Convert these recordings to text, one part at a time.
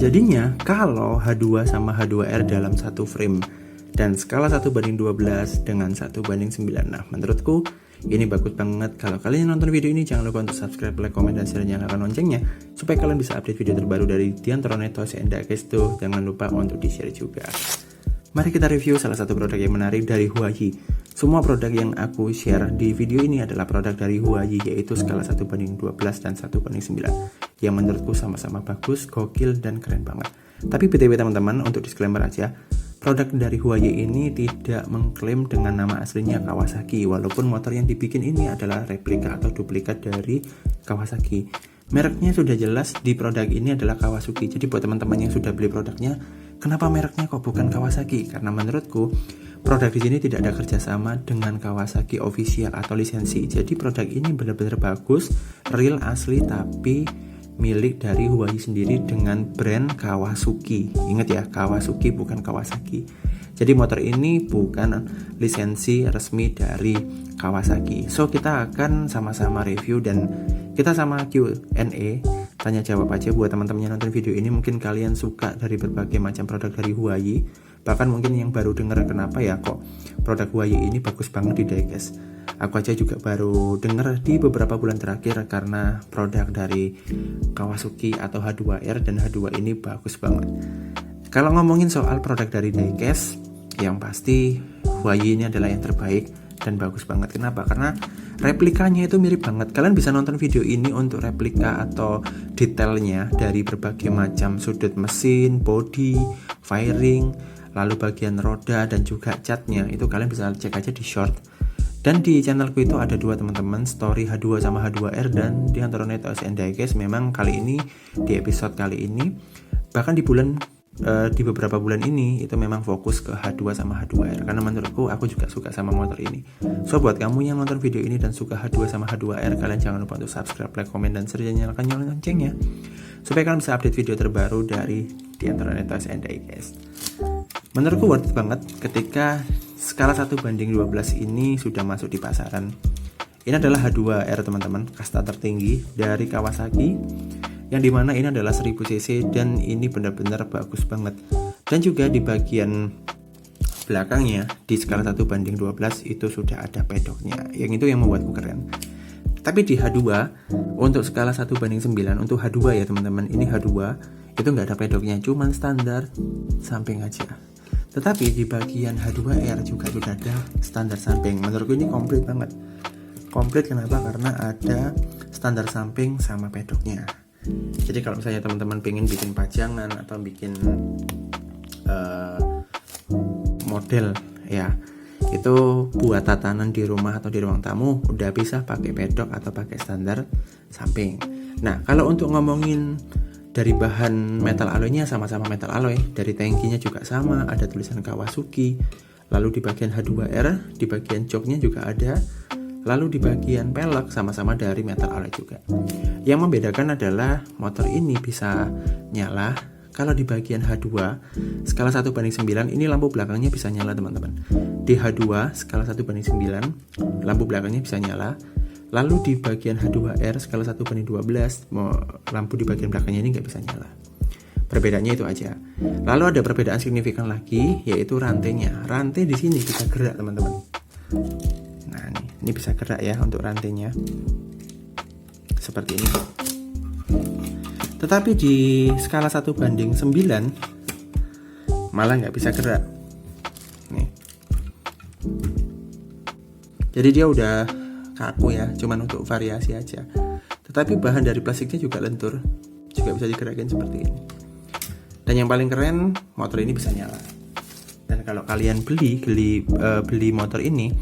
Jadinya kalau H2 sama H2R dalam satu frame dan skala 1:12 dengan 1:9. Nah, menurutku ini bagus banget. Kalau kalian nonton video ini, jangan lupa untuk subscribe, like, komen, dan share, nyalakan loncengnya supaya kalian bisa update video terbaru dari Diantara Toys and Diecast tuh. Jangan lupa untuk di-share juga. Mari kita review salah satu produk yang menarik dari Huayi. Semua produk yang aku share di video ini adalah produk dari Huayi, yaitu skala 1:12 dan 1:9, yang menurutku sama-sama bagus, gokil, dan keren banget. Tapi BTW teman-teman, untuk disclaimer aja, produk dari Huayi ini tidak mengklaim dengan nama aslinya Kawasaki, walaupun motor yang dibikin ini adalah replika atau duplikat dari Kawasaki. Mereknya sudah jelas di produk ini adalah Kawasaki. Jadi buat teman-teman yang sudah beli produknya, kenapa mereknya kok bukan Kawasaki? Karena menurutku produk di sini tidak ada kerjasama dengan Kawasaki official atau lisensi. Jadi produk ini benar-benar bagus, real, asli, tapi milik dari Huayi sendiri dengan brand Kawasaki. Ingat ya, Kawasaki bukan Kawasaki. Jadi motor ini bukan lisensi resmi dari Kawasaki. So kita akan sama-sama review dan kita sama Q&A, tanya jawab aja buat teman-teman yang nonton video ini. Mungkin kalian suka dari berbagai macam produk dari Huayi. Bahkan mungkin yang baru dengar kenapa ya kok produk Huayi ini bagus banget di Diecast. Aku aja juga baru dengar di beberapa bulan terakhir karena produk dari Kawasaki atau H2R dan H2 ini bagus banget. Kalau ngomongin soal produk dari Diecast, yang pasti Huayi ini adalah yang terbaik dan bagus banget. Kenapa? Karena replikanya itu mirip banget. Kalian bisa nonton video ini untuk replika atau detailnya dari berbagai macam sudut mesin, body, fairing, lalu bagian roda dan juga catnya. Itu kalian bisa cek aja di short. Dan di channelku itu ada dua teman-teman, story H2 sama H2R dan Diantara Toys and Diecast. Memang kali ini di episode kali ini, bahkan di beberapa bulan ini itu memang fokus ke H2 sama H2R karena menurutku aku juga suka sama motor ini. So buat kamu yang nonton video ini dan suka H2 sama H2R, kalian jangan lupa untuk subscribe, like, komen, dan share, nyalakan loncengnya supaya kalian bisa update video terbaru dari Diantara Toys and Diecast. Menurutku worth it banget ketika skala 1:12 ini sudah masuk di pasaran. Ini adalah H2R teman-teman, kasta tertinggi dari Kawasaki, yang dimana ini adalah 1000 cc dan ini benar-benar bagus banget. Dan juga di bagian belakangnya di skala 1:12 itu sudah ada pedoknya, yang itu yang membuatku keren. Tapi di H2 untuk skala 1:9 untuk H2 ya teman-teman, ini H2 itu nggak ada pedoknya, cuman standar samping aja. Tetapi di bagian H2R juga sudah ada standar samping. Menurutku ini komplit banget. Komplit kenapa? Karena ada standar samping sama pedoknya. Jadi kalau misalnya teman-teman pengen bikin pajangan atau bikin model ya, itu buat tatanan di rumah atau di ruang tamu udah bisa pakai pedok atau pakai standar samping. Nah, kalau untuk ngomongin dari bahan metal alloynya, sama-sama metal alloy. Dari tangkinya juga sama, ada tulisan Kawasaki. Lalu di bagian H2R, di bagian joknya juga ada. Lalu di bagian pelek sama-sama dari metal alloy juga. Yang membedakan adalah motor ini bisa nyala. Kalau di bagian H2 skala 1:9 ini lampu belakangnya bisa nyala teman-teman. Di H2 skala 1:9 lampu belakangnya bisa nyala. Lalu di bagian H2R skala 1:12 lampu di bagian belakangnya ini nggak bisa nyala. Perbedaannya itu aja. Lalu ada perbedaan signifikan lagi, yaitu rantainya. Rantai di sini bisa gerak teman-teman. Nah ini bisa gerak ya untuk rantainya. Seperti ini. Tetapi di skala 1:9 malah nggak bisa gerak. Nih. Jadi dia udah kaku ya, cuman untuk variasi aja. Tetapi bahan dari plastiknya juga lentur, juga bisa digerakkan seperti ini. Dan yang paling keren, motor ini bisa nyala. Dan kalau kalian beli motor ini,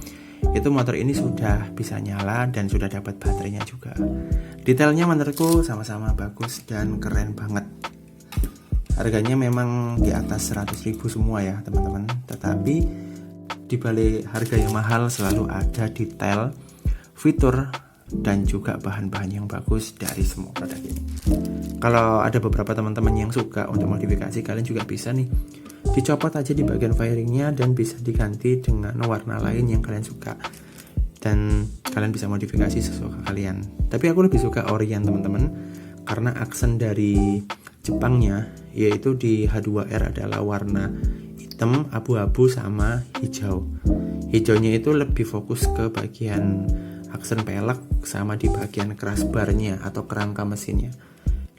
itu motor ini sudah bisa nyala dan sudah dapat baterainya juga. Detailnya menurutku sama-sama bagus dan keren banget. Harganya memang di atas 100.000 semua ya teman-teman. Tetapi di balik harga yang mahal selalu ada detail, fitur, dan juga bahan-bahan yang bagus dari semua produk ini. Kalau ada beberapa teman-teman yang suka untuk modifikasi, kalian juga bisa nih dicopot aja di bagian fairingnya dan bisa diganti dengan warna lain yang kalian suka. Dan kalian bisa modifikasi sesuai kalian. Tapi aku lebih suka Orient teman-teman, karena aksen dari Jepangnya, yaitu di H2R adalah warna hitam, abu-abu sama hijau. Hijaunya itu lebih fokus ke bagian aksen pelek sama di bagian crossbarnya atau kerangka mesinnya.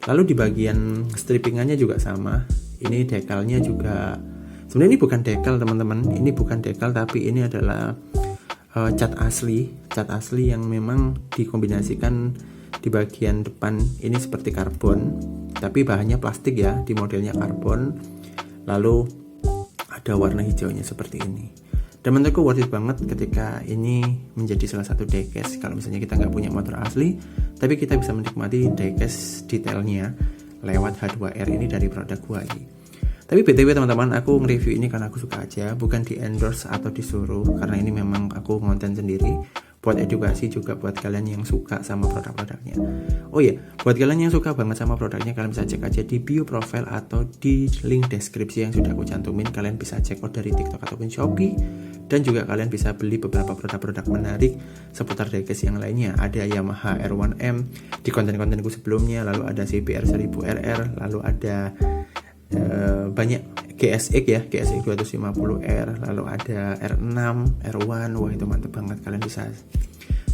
Lalu di bagian strippingannya juga sama. Ini dekalnya juga, sebenarnya ini bukan decal teman-teman, ini bukan decal tapi ini adalah cat asli yang memang dikombinasikan di bagian depan ini seperti karbon, tapi bahannya plastik ya, di modelnya karbon. Lalu ada warna hijaunya seperti ini. Dan menurutku worth it banget ketika ini menjadi salah satu diecast. Kalau misalnya kita nggak punya motor asli, tapi kita bisa menikmati diecast detailnya lewat H2R ini dari produk Huai. Tapi BTW teman-teman, aku nge-review ini karena aku suka aja, bukan di endorse atau disuruh, karena ini memang aku konten sendiri, buat edukasi juga buat kalian yang suka sama produk-produknya. Oh iya, buat kalian yang suka banget sama produknya, kalian bisa cek aja di bio profile atau di link deskripsi yang sudah aku cantumin. Kalian bisa cek out dari TikTok ataupun Shopee, dan juga kalian bisa beli beberapa produk-produk menarik seputar diecast yang lainnya. Ada Yamaha R1M di konten-kontenku sebelumnya, lalu ada CBR 1000RR, lalu ada banyak GSX ya, GSX 250R, lalu ada R6, R1, wah itu mantep banget, kalian bisa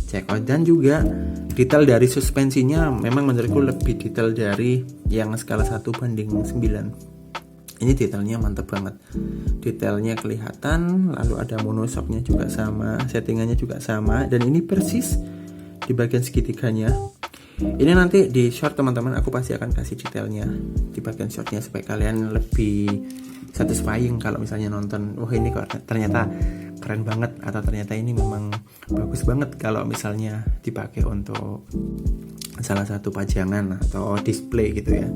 check out. Dan juga detail dari suspensinya memang menurutku lebih detail dari yang skala 1:9. Ini detailnya mantep banget, detailnya kelihatan. Lalu ada monoshocknya juga sama, settingannya juga sama, dan ini persis di bagian segitiganya. Ini nanti di short teman-teman, aku pasti akan kasih detailnya di bagian shortnya supaya kalian lebih satisfying kalau misalnya nonton. Wah ini kok ternyata keren banget, atau ternyata ini memang bagus banget kalau misalnya dipakai untuk salah satu pajangan atau display gitu ya.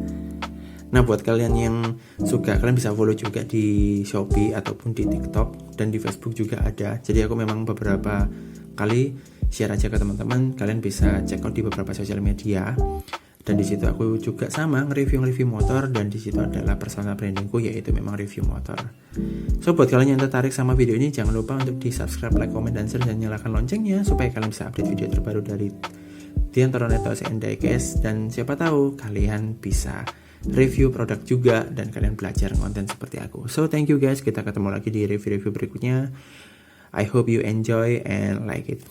Nah buat kalian yang suka, kalian bisa follow juga di Shopee ataupun di TikTok, dan di Facebook juga ada. Jadi aku memang beberapa kali share aja ke teman-teman, kalian bisa check out di beberapa sosial media. Dan di situ aku juga sama nge-review motor, dan di situ adalah personal brandingku, yaitu memang review motor. So buat kalian yang tertarik sama video ini, jangan lupa untuk di subscribe, like, comment, dan share, dan nyalakan loncengnya supaya kalian bisa update video terbaru dari Diantara Netos and Diecast. Dan siapa tahu kalian bisa review produk juga dan kalian belajar konten seperti aku. So thank you guys, kita ketemu lagi di review-review berikutnya. I hope you enjoy and like it.